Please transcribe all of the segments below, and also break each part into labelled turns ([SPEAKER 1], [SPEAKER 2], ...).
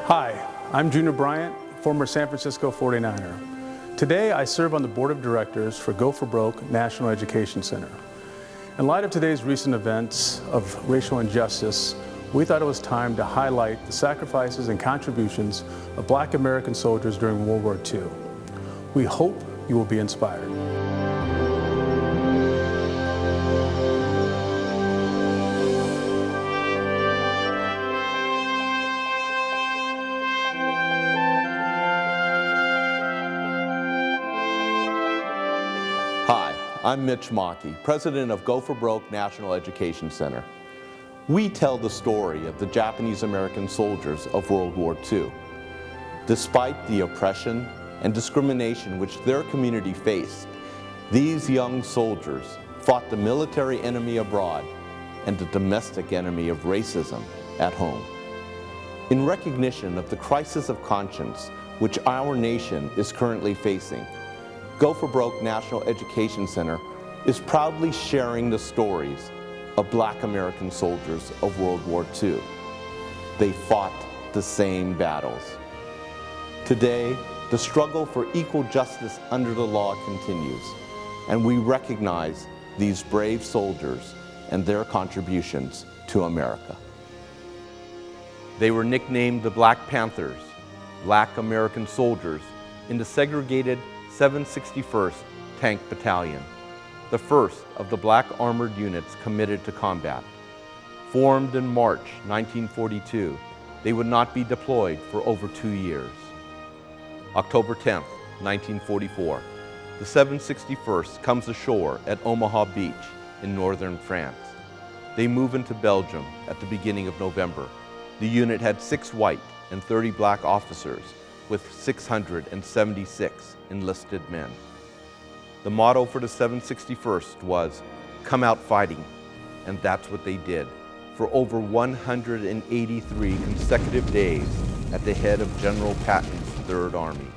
[SPEAKER 1] Hi, I'm Junior Bryant, former San Francisco 49er. Today I serve on the board of directors for Go for Broke National Education Center. In light of today's recent events of racial injustice, we thought it was time to highlight the sacrifices and contributions of Black American soldiers during World War II. We hope you will be inspired.
[SPEAKER 2] Hi, I'm Mitch Mackey, president of Go for Broke National Education Center. We tell the story of the Japanese-American soldiers of World War II. Despite the oppression and discrimination which their community faced, these young soldiers fought the military enemy abroad and the domestic enemy of racism at home. In recognition of the crisis of conscience which our nation is currently facing, Go for Broke National Education Center is proudly sharing the stories of Black American soldiers of World War II. They fought the same battles. Today, the struggle for equal justice under the law continues, and we recognize these brave soldiers and their contributions to America. They were nicknamed the Black Panthers, Black American soldiers, in the segregated 761st Tank Battalion, the first of the Black armored units committed to combat. Formed in March 1942, they would not be deployed for over 2 years. October 10, 1944, the 761st comes ashore at Omaha Beach in northern France. They move into Belgium at the beginning of November. The unit had 6 white and 30 black officers, with 676 enlisted men. The motto for the 761st was, "Come out fighting," and that's what they did for over 183 consecutive days at the head of General Patton's Third Army.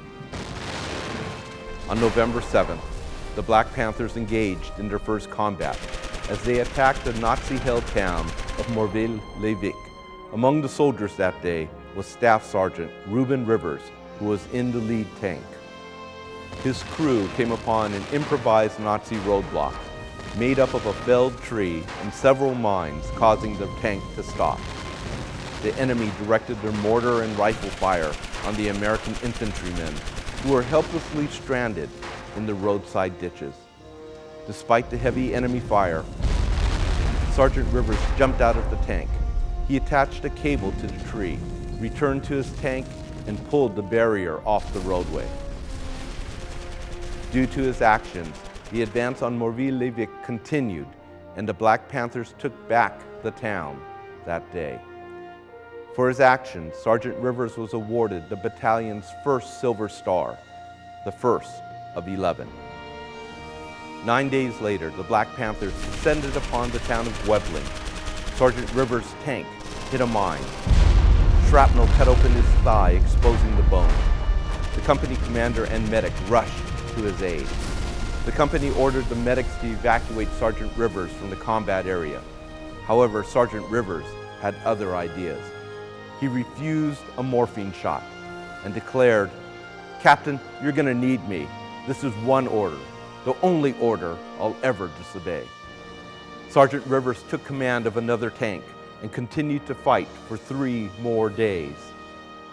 [SPEAKER 2] On November 7th, the Black Panthers engaged in their first combat as they attacked the Nazi-held town of Morville-les-Vicq. Among the soldiers that day was Staff Sergeant Reuben Rivers, who was in the lead tank. His crew came upon an improvised Nazi roadblock made up of a felled tree and several mines, causing the tank to stop. The enemy directed their mortar and rifle fire on the American infantrymen, who were helplessly stranded in the roadside ditches. Despite the heavy enemy fire, Sergeant Rivers jumped out of the tank. He attached a cable to the tree, returned to his tank, and pulled the barrier off the roadway. Due to his actions, the advance on Morville-les-Vicq continued, and the Black Panthers took back the town that day. For his actions, Sergeant Rivers was awarded the battalion's first Silver Star, the first of 11. 9 days later, the Black Panthers descended upon the town of Weblin. Sergeant Rivers' tank hit a mine. Shrapnel cut open his thigh, exposing the bone. The company commander and medic rushed to his aid. The company ordered the medics to evacuate Sergeant Rivers from the combat area. However, Sergeant Rivers had other ideas. He refused a morphine shot and declared, "Captain, you're gonna need me. This is one order, the only order I'll ever disobey." Sergeant Rivers took command of another tank and continued to fight for 3 more days.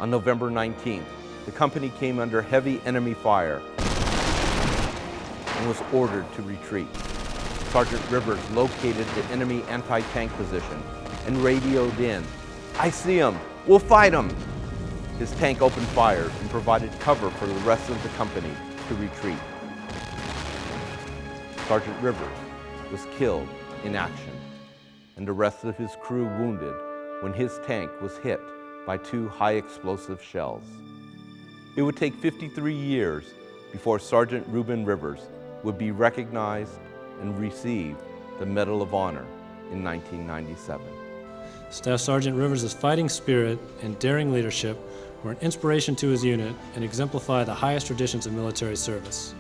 [SPEAKER 2] On November 19th, the company came under heavy enemy fire and was ordered to retreat. Sergeant Rivers located the enemy anti-tank position and radioed in, "I see him, we'll fight him." His tank opened fire and provided cover for the rest of the company to retreat. Sergeant Rivers was killed in action, and the rest of his crew wounded when his tank was hit by 2 high-explosive shells. It would take 53 years before Sergeant Reuben Rivers would be recognized and receive the Medal of Honor in 1997.
[SPEAKER 3] Staff Sergeant Rivers' fighting spirit and daring leadership were an inspiration to his unit and exemplify the highest traditions of military service.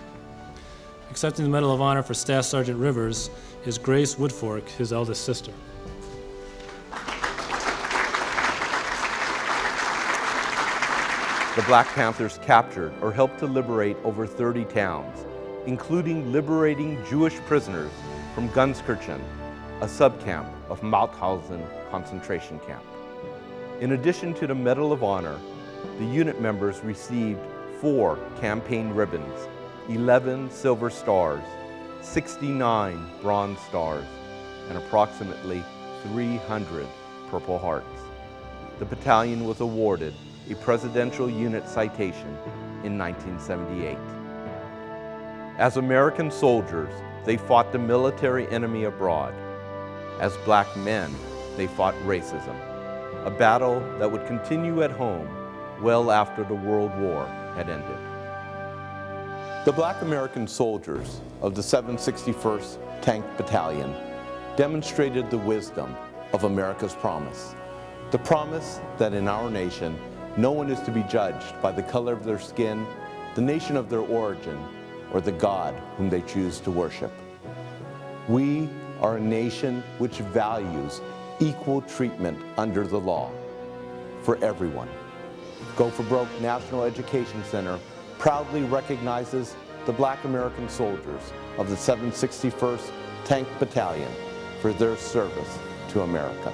[SPEAKER 3] Accepting the Medal of Honor for Staff Sergeant Rivers is Grace Woodfork, his eldest sister.
[SPEAKER 2] The Black Panthers captured or helped to liberate over 30 towns, including liberating Jewish prisoners from Gunskirchen, a subcamp of Mauthausen concentration camp. In addition to the Medal of Honor, the unit members received 4 campaign ribbons, 11 silver stars, 69 bronze stars, and approximately 300 Purple Hearts. The battalion was awarded a Presidential Unit Citation in 1978. As American soldiers, they fought the military enemy abroad. As black men, they fought racism, a battle that would continue at home well after the World War had ended. The Black American soldiers of the 761st Tank Battalion demonstrated the wisdom of America's promise. The promise that in our nation, no one is to be judged by the color of their skin, the nation of their origin, or the God whom they choose to worship. We are a nation which values equal treatment under the law for everyone. Go for Broke National Education Center proudly recognizes the Black American soldiers of the 761st Tank Battalion for their service to America.